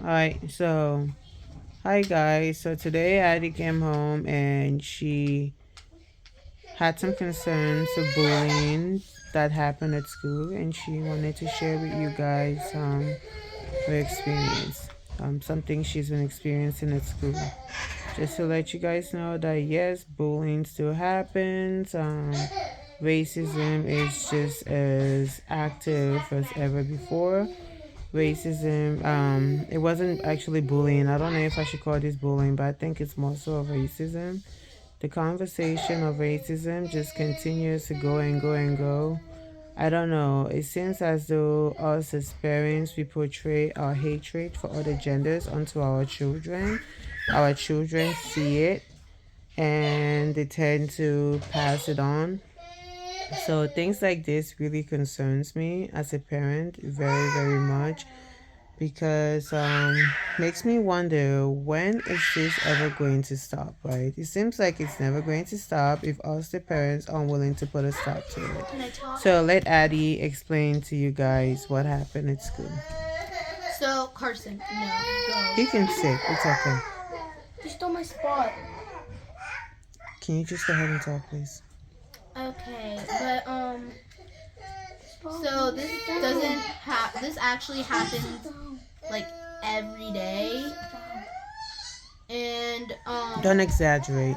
Alright, so hi guys. So today Addie came home and she had some concerns of bullying that happened at school, and she wanted to share with you guys her experience. Something she's been experiencing at school. Just to let you guys know that yes, bullying still happens. Racism is just as active as ever before. Racism, it wasn't actually bullying. I don't know if I should call this bullying, but I think it's more so of racism. The conversation of racism just continues to go and go and go. I don't know. It seems as though us as parents, we portray our hatred for other genders onto our children. Our children see it and they tend to pass it on. So things like this really concerns me as a parent very, very much, because makes me wonder, when is this ever going to stop, right? It seems like it's never going to stop if us the parents are unwilling to put a stop to it. So let Addie explain to you guys what happened at school. So Carson, no, go. He can sit, it's okay. You stole my spot. Can you just go ahead and talk, please? Okay, but so this actually happens like every day, and Don't exaggerate.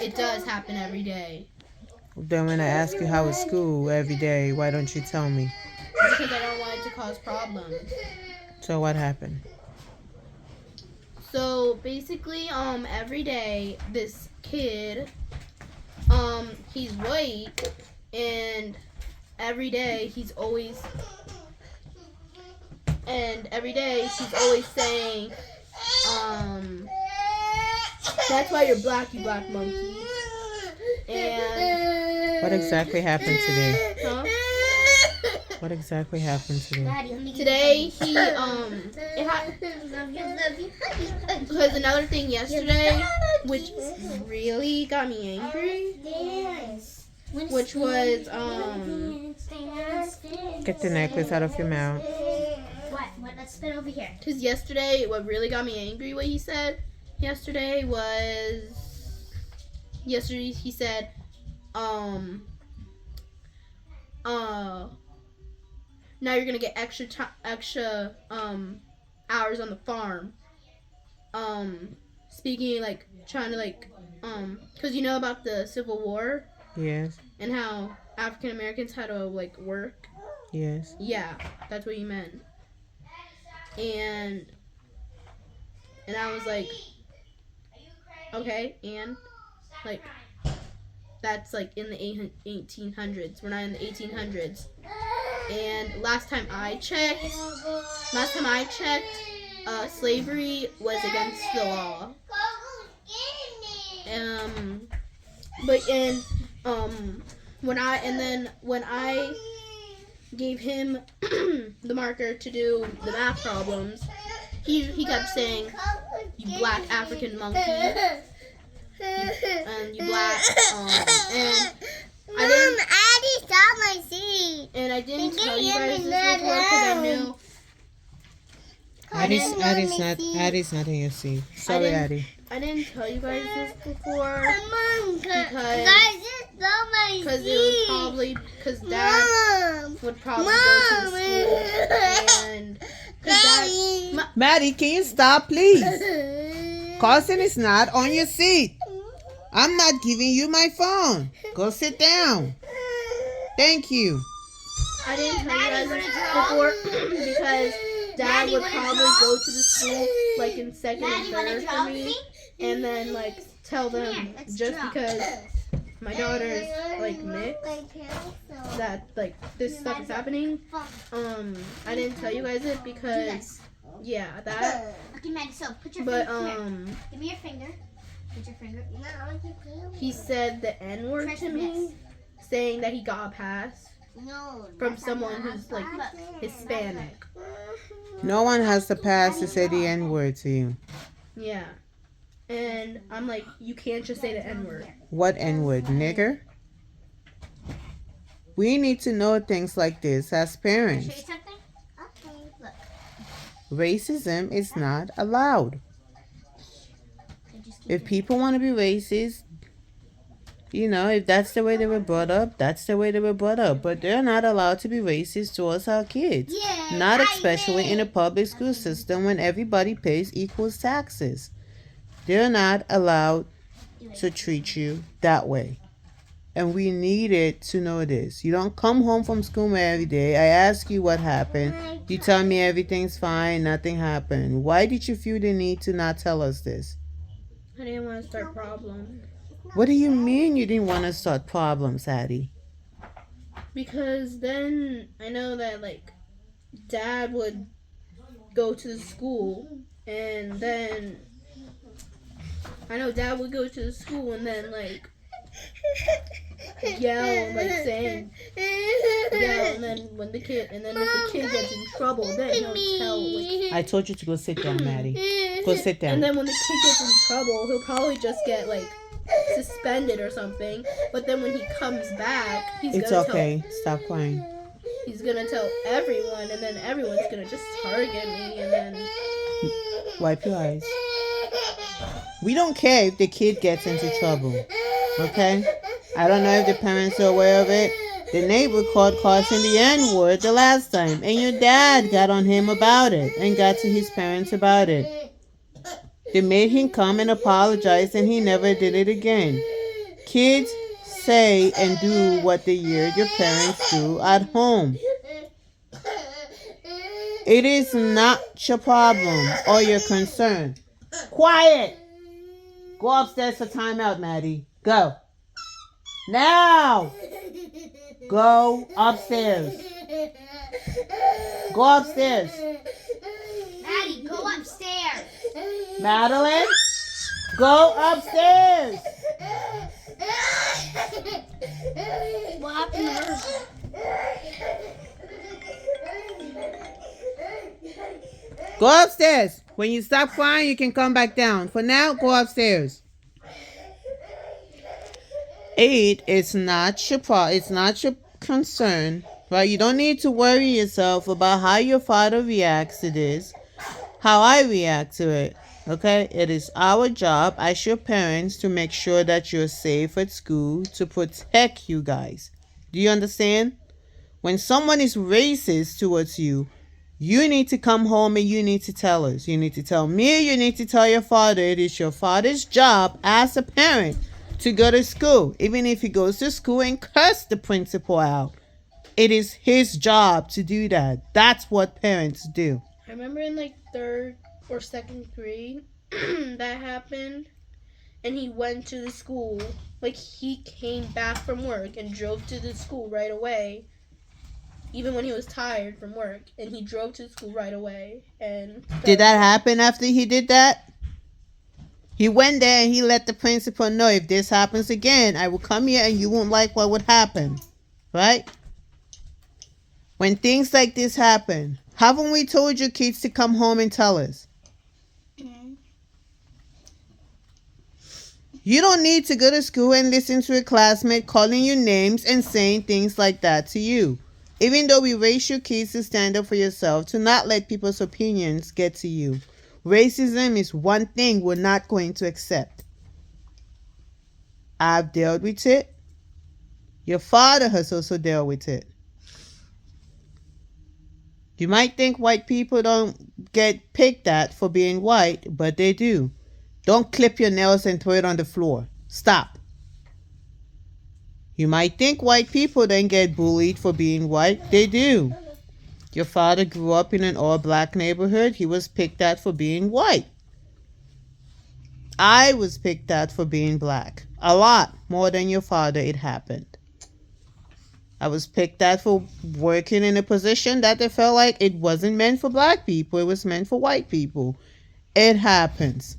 it does happen every day. Then when I ask you how is school every day, why don't you tell me? Because I don't want it to cause problems. So what happened? So basically, every day this kid, he's white, and every day she's always saying, that's why you're black, you black monkey. And What exactly happened today? huh? What exactly happened today? Today because another thing yesterday, which really got me angry, which was Get the necklace out of your mouth. What? Let's spin over here. because yesterday what really got me angry, what he said yesterday he said now you're gonna get extra hours on the farm. Speaking like trying to because you know about the Civil War Yes, and how African Americans had to work. yes. Yeah, that's what he meant. And I was like, okay, and that's in the 1800s. We're not in the 1800s. And last time I checked, slavery was against the law. When I gave him the marker to do the math problems, he kept saying, "You black African monkey," and "you black," and Addie stop my seat. and I didn't tell you guys this before because I knew. Addie's not in your seat. Sorry, Addie. I didn't tell you guys this before because Dad would probably go to the school and Maddie, can you stop, please? Carson is not on your seat. I'm not giving you my phone. Go sit down. Thank you. I didn't tell you guys this before because Dad would probably go to the school in second and third for me, and then tell them just because my daughter's mixed that this stuff is happening. I didn't tell you guys it because that. Okay, Maddie, so put your But finger. Give me your finger. Put your finger. He said the N word to me, saying that he got a pass from someone who's Hispanic. No one has the pass to say the N-word to you. Yeah. And I'm like, you can't just say the N-word. What N-word? Nigger? We need to know things like this as Show you parents. something? Okay, look. Racism is not allowed. If people want to be racist, if that's the way they were brought up, that's the way they were brought up. But they're not allowed to be racist towards our kids. Not especially in a public school system when everybody pays equal taxes. They're not allowed to treat you that way. And we needed to know this. You don't come home from school every day. I ask you what happened. You tell me everything's fine, nothing happened. Why did you feel the need to not tell us this? I didn't want to start problems. What do you mean you didn't want to start problems, Addie? Because then I know that, Dad would go to the school, and then I know Dad would go to the school and then, yell, saying, yell, and then if the kid gets in trouble, then he'll tell, I told you to go sit down, Maddie. Go sit down. And then when the kid gets in trouble, he'll probably just get, suspended or something. But then when he comes back, It's okay. Stop crying. He's gonna tell everyone, and then everyone's gonna just target me, and then... Wipe your eyes. We don't care if the kid gets into trouble, okay? I don't know if the parents are aware of it. The neighbor called Carson the N-word the last time, and your dad got on him about it and got to his parents about it. They made him come and apologize, and he never did it again. Kids say and do what they hear your parents do at home. It is not your problem or your concern. Quiet! Go upstairs for timeout, Maddie. Go. Now! Go upstairs. Go upstairs. Maddie, go upstairs. Madeline, go upstairs. What happened to her? Go upstairs. When you stop crying, you can come back down. For now, go upstairs. It's not your it's not your concern, right? You don't need to worry yourself about how your father reacts to this, how I react to it. Okay? It is our job as your parents to make sure that you're safe at school, to protect you guys. Do you understand? When someone is racist towards you, you need to come home and you need to tell us. You need to tell me, you need to tell your father. It is your father's job as a parent to go to school. Even if he goes to school and curse the principal out, it is his job to do that. That's what parents do. I remember in 3rd or 2nd grade that happened, and he went to the school. He came back from work and drove to the school right away, even when he was tired from work, and he drove to the school right away. And did that happen after he did that? He went there and he let the principal know, if this happens again, I will come here and you won't like what would happen. Right? When things like this happen, haven't we told your kids to come home and tell us? You don't need to go to school and listen to a classmate calling you names and saying things like that to you. Even though we raise your kids to stand up for yourself, to not let people's opinions get to you. Racism is one thing we're not going to accept. I've dealt with it. Your father has also dealt with it. You might think white people don't get picked at for being white, but they do. Don't clip your nails and throw it on the floor. Stop. You might think white people don't get bullied for being white. They do. Your father grew up in an all-black neighborhood. He was picked at for being white. I was picked at for being black. A lot more than your father, it happened. I was picked at for working in a position that they felt like it wasn't meant for black people. It was meant for white people. It happens.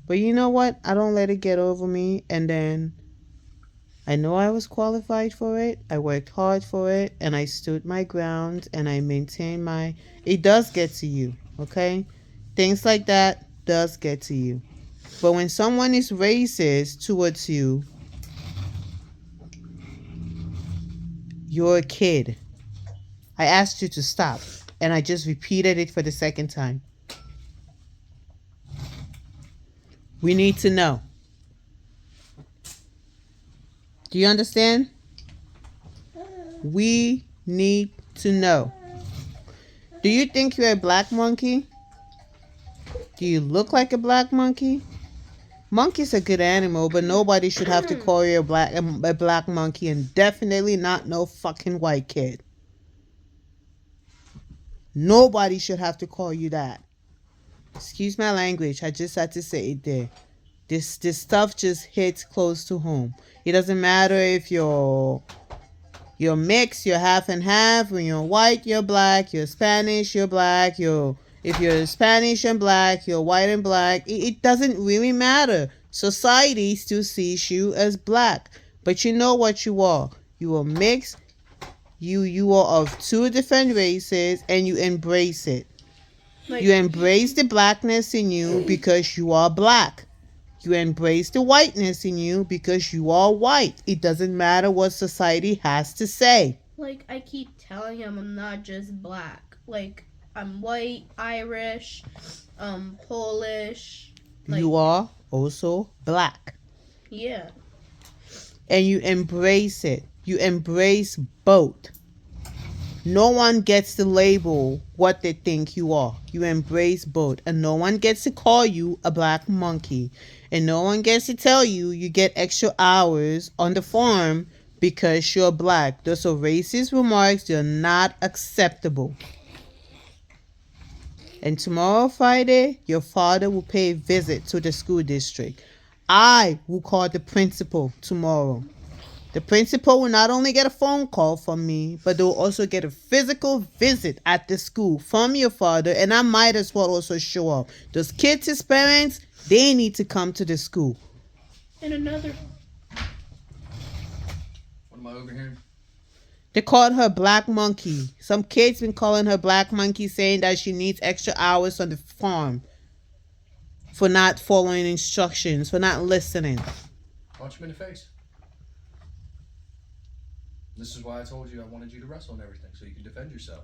But you know what? I don't let it get over me. And then I know I was qualified for it. I worked hard for it. And I stood my ground. And I maintained my... It does get to you. Okay? Things like that does get to you. But when someone is racist towards you, you're a kid. I asked you to stop. And I just repeated it for the second time. We need to know. Do you understand? We need to know. Do you think you're a black monkey? Do you look like a black monkey? Monkey's a good animal, but nobody should have to call you a black monkey, and definitely not no fucking white kid. Nobody should have to call you that. Excuse my language. I just had to say it there. This stuff just hits close to home. It doesn't matter if you're mixed, you're half and half. When you're white, you're black. You're Spanish, you're black. If you're Spanish and black, you're white and black. It doesn't really matter. Society still sees you as black. But you know what you are. You are mixed. You are of two different races, and you embrace it. You embrace the blackness in you because you are black. You embrace the whiteness in you because you are white. It doesn't matter what society has to say. Like, I keep telling him I'm not just black. Like, I'm white, Irish, Polish. Like, you are also black. Yeah. And you embrace it. You embrace both. No one gets to label what they think you are. You embrace both. And no one gets to call you a black monkey. And no one gets to tell you you get extra hours on the farm because you're black. Those are racist remarks. They're not acceptable. And tomorrow, Friday, your father will pay a visit to the school district. I will call the principal tomorrow. The principal will not only get a phone call from me, but they'll also get a physical visit at the school from your father, and I might as well also show up. Those kids' parents, they need to come to the school. And another... What am I overhearing? They called her Black Monkey. Some kids been calling her Black Monkey, saying that she needs extra hours on the farm for not following instructions, for not listening. Punch him in the face. This is why I told you I wanted you to wrestle and everything, so you can defend yourself.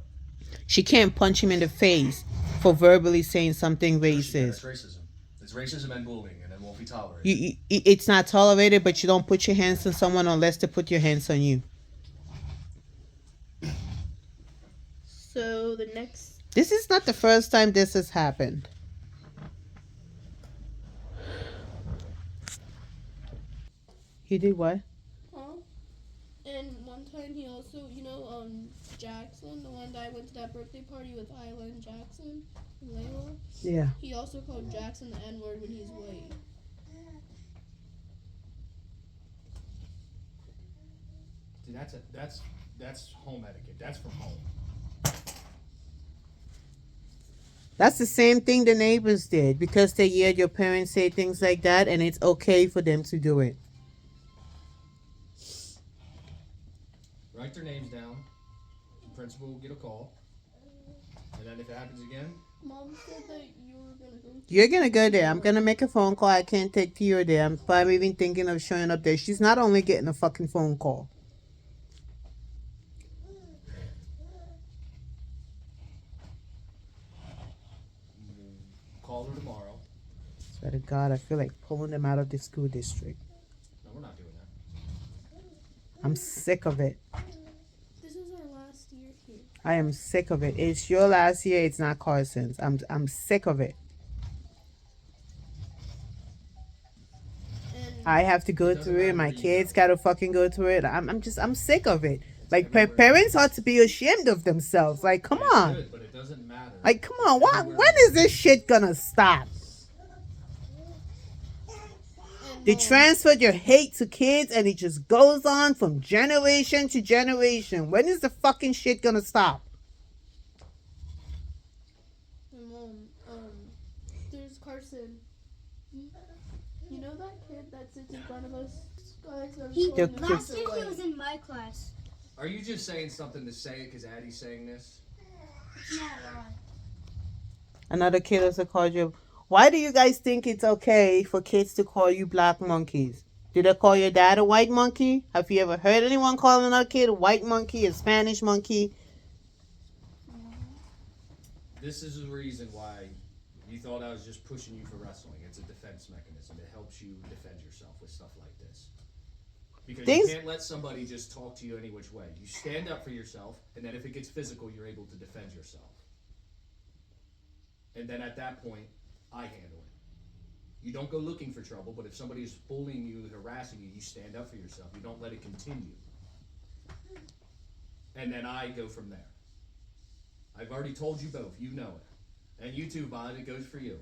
She can't punch him in the face for verbally saying something It's racist. racism. It's racism and bullying, and it won't be tolerated. It's not tolerated, but you don't put your hands on someone unless they put your hands on you. So the next... This is not the first time this has happened. He did what? And one time he also, Jackson, the one that I went to that birthday party with Isla and Jackson and Layla. Yeah. He also called Jackson the N-word when he's white. See, that's home etiquette. That's from home. That's the same thing the neighbors did because they heard your parents say things like that, and it's okay for them to do it. Write their names down. The principal will get a call. And then if it happens again... Mom said that you were going to go to... You're going to go there. I'm going to make a phone call. I can't take Theo there. I'm probably even thinking of showing up there. She's not only getting a fucking phone call. Call her tomorrow. Swear to God, I feel like pulling them out of the school district. No, we're not doing that. I'm sick of it. This is our last year here. I am sick of it. It's your last year. It's not Carson's. I'm sick of it. And I have to go through it. My kids gotta fucking go through it. I'm sick of it. Like parents ought to be ashamed of themselves. Like, come on. Good, but it doesn't matter. Like, come on. When is this shit gonna stop? They transferred your hate to kids, and it just goes on from generation to generation. When is the fucking shit gonna stop? Mom, there's Carson. You know that kid that sits in front of us? Guys, Last year he was in my class. Are you just saying something to say it because Addie's saying this? It's not wrong. Another kid also called you. Why do you guys think it's okay for kids to call you black monkeys? Did they call your dad a white monkey? Have you ever heard anyone call another kid a white monkey, a Spanish monkey? this is the reason why you thought I was just pushing you for wrestling. It's a defense mechanism. It helps you defend yourself with stuff like this. Because Things- you can't let somebody just talk to you any which way. You stand up for yourself, and then if it gets physical, you're able to defend yourself. And then at that point, I handle it. You don't go looking for trouble, but if somebody is bullying you, harassing you, you stand up for yourself. You don't let it continue. And then I go from there. I've already told you both, you know it. And you too, Bud, it goes for you.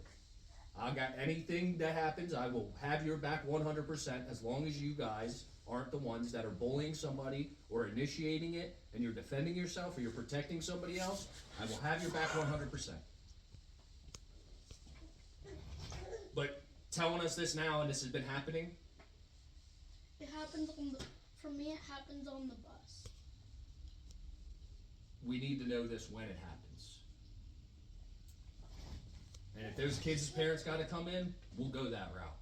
I got anything that happens, I will have your back 100% as long as you guys aren't the ones that are bullying somebody or initiating it and you're defending yourself or you're protecting somebody else. I will have your back 100%. But telling us this now and this has been happening, It happens on the. For me, it happens on the bus. we need to know this when it happens. And if those kids' parents got to come in, we'll go that route.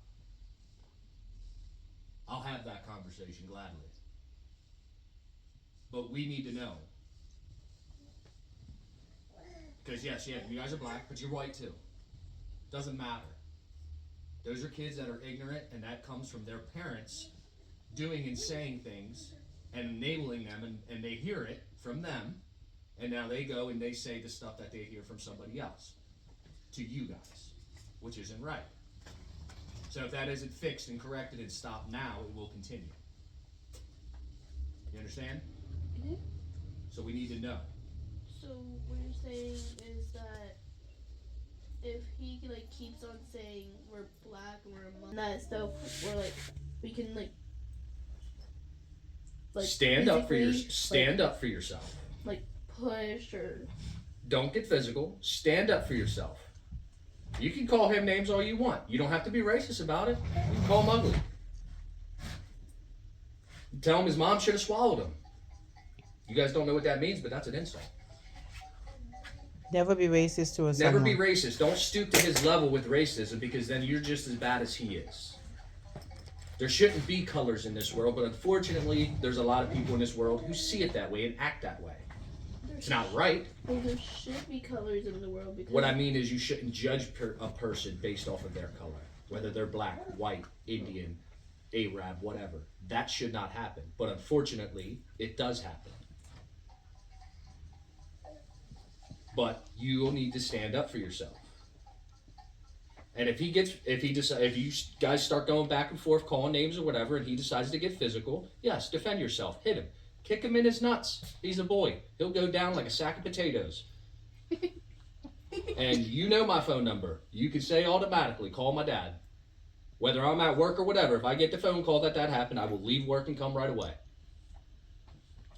I'll have that conversation gladly. But we need to know. Because yes, yeah, you guys are black, but you're white too. Doesn't matter. Those are kids that are ignorant, and that comes from their parents doing and saying things and enabling them, and they hear it from them, and now they go and they say the stuff that they hear from somebody else to you guys, which isn't right. So if that isn't fixed and corrected and stopped now, it will continue. You understand? Mm-hmm. So we need to know. So what you're saying is that if he like keeps on saying we're black and we're Muslim, that stuff, we're like we can like stand up for physically, up for yourself. like push or Don't get physical. Stand up for yourself. You can call him names all you want. You don't have to be racist about it. You can call him ugly. Tell him his mom should have swallowed him. You guys don't know what that means, but that's an insult. Never be racist to us. Never be racist. Don't stoop to his level with racism, because then you're just as bad as he is. There shouldn't be colors in this world, but unfortunately, there's a lot of people in this world who see it that way and act that way. It's not right. Well, there should be colors in the world because What I mean is you shouldn't judge a person based off of their color, whether they're black, white, Indian, Arab, whatever. That should not happen. But unfortunately, it does happen. But you'll need to stand up for yourself. And if you guys start going back and forth, calling names or whatever, and he decides to get physical, yes, defend yourself, hit him, kick him in his nuts. He's a boy. He'll go down like a sack of potatoes. And you know my phone number. You can say automatically, call my dad. Whether I'm at work or whatever, if I get the phone call that happened, I will leave work and come right away.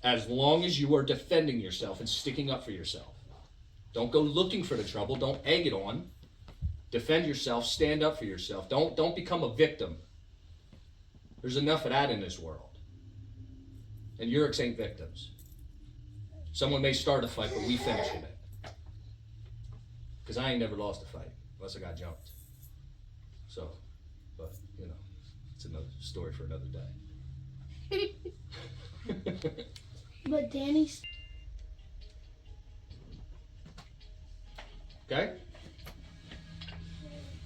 As long as you are defending yourself and sticking up for yourself. Don't go looking for the trouble. Don't egg it on. Defend yourself. Stand up for yourself. Don't become a victim. There's enough of that in this world. And Yuriks ain't victims. Someone may start a fight, but we finishing it. Because I ain't never lost a fight, unless I got jumped. So, but, you know, it's another story for another day. But Danny's Okay?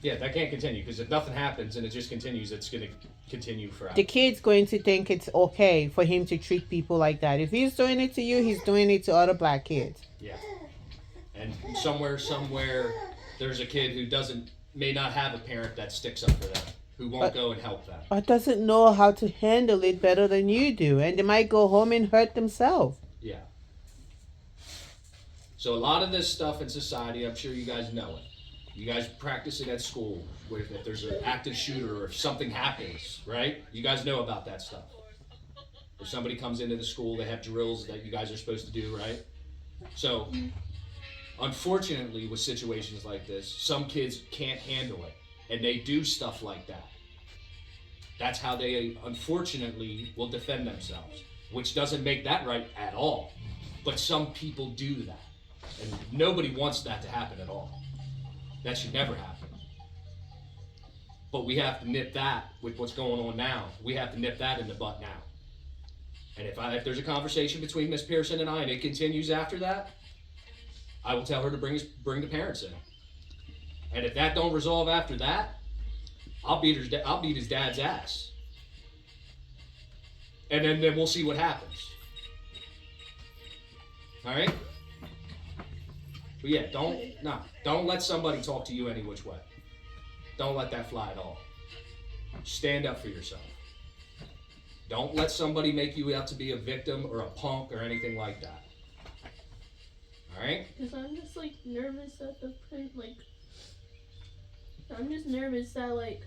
Yeah, that can't continue, because if nothing happens and it just continues, it's going to continue forever. The kid's going to think it's okay for him to treat people like that. If he's doing it to you, he's doing it to other black kids. Yeah. And somewhere, there's a kid who may not have a parent that sticks up for them, who won't go and help them. Or doesn't know how to handle it better than you do. And they might go home and hurt themselves. Yeah. So a lot of this stuff in society, I'm sure you guys know it. You guys practice it at school, where if there's an active shooter or if something happens, right? You guys know about that stuff. If somebody comes into the school, they have drills that you guys are supposed to do, right? So, unfortunately, with situations like this, some kids can't handle it, and they do stuff like that. That's how they, unfortunately, will defend themselves, which doesn't make that right at all. But some people do that, and nobody wants that to happen at all. That should never happen. But we have to nip that with what's going on now. We have to nip that in the butt now. And if there's a conversation between Miss Pearson and I, and it continues after that, I will tell her to bring the parents in. And if that don't resolve after that, I'll beat his dad's ass. And then we'll see what happens. All right? But yeah, don't let somebody talk to you any which way. Don't let that fly at all. Stand up for yourself. Don't let somebody make you out to be a victim or a punk or anything like that. All right? Because I'm just like nervous that I'm just nervous that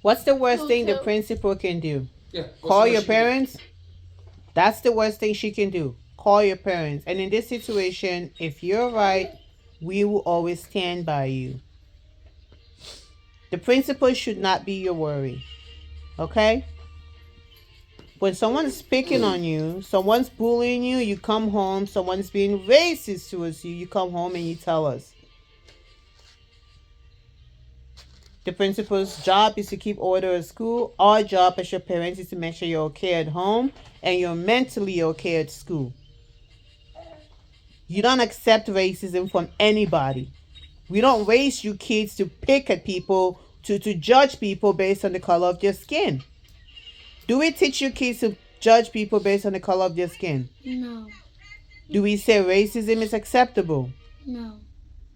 What's the worst He'll thing the tell- principal can do? Yeah. Call your parents? That's the worst thing she can do. Call your parents. And in this situation, if you're right, we will always stand by you. The principal should not be your worry. Okay? When someone's picking on you, someone's bullying you, you come home, someone's being racist towards you, you come home and you tell us. The principal's job is to keep order at school. Our job as your parents is to make sure you're okay at home and you're mentally okay at school. You don't accept racism from anybody. We don't raise you kids to pick at people, to judge people based on the color of their skin. Do we teach you kids to judge people based on the color of their skin? No. Do we say racism is acceptable? No.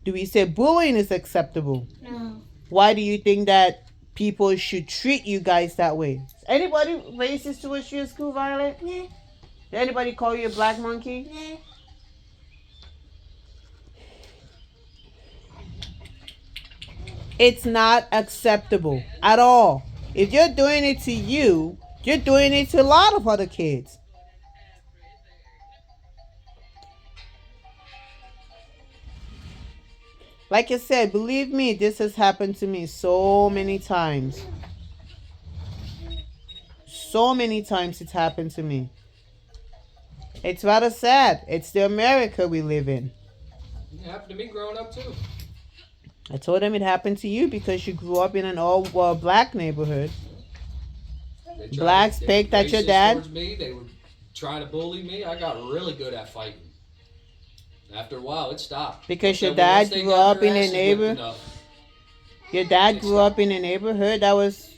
Do we say bullying is acceptable? No. Why do you think that people should treat you guys that way? Is anybody racist towards you at school, Violet? Nah. Did anybody call you a black monkey? Nah. It's not acceptable at all. If you're doing it to you, you're doing it to a lot of other kids. Like I said, believe me, this has happened to me so many times. So many times it's happened to me. It's rather sad. It's the America we live in. It happened to me growing up too. I told them it happened to you because you grew up in an all black neighborhood. Blacks picked at your dad? Towards me, they were trying to bully me. I got really good at fighting. After a while, it stopped. Because your Then once dad they grew got up their in a asses whipped neighborhood. enough, Your dad It grew stopped. up in a neighborhood that was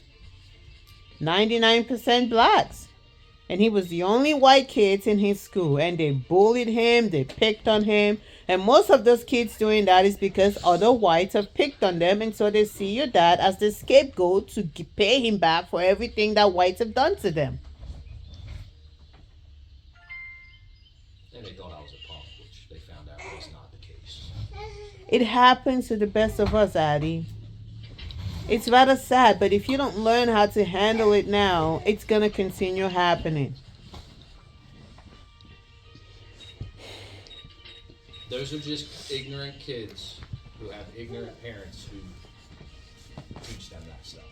99% blacks. And he was the only white kids in his school. And they bullied him, they picked on him. And most of those kids doing that is because other whites have picked on them. And so they see your dad as the scapegoat to pay him back for everything that whites have done to them. and they thought I was a punk, which they found out was not the case. It happens to the best of us, Addie. It's rather sad, but if you don't learn how to handle it now, it's going to continue happening. Those are just ignorant kids who have ignorant parents who teach them that stuff.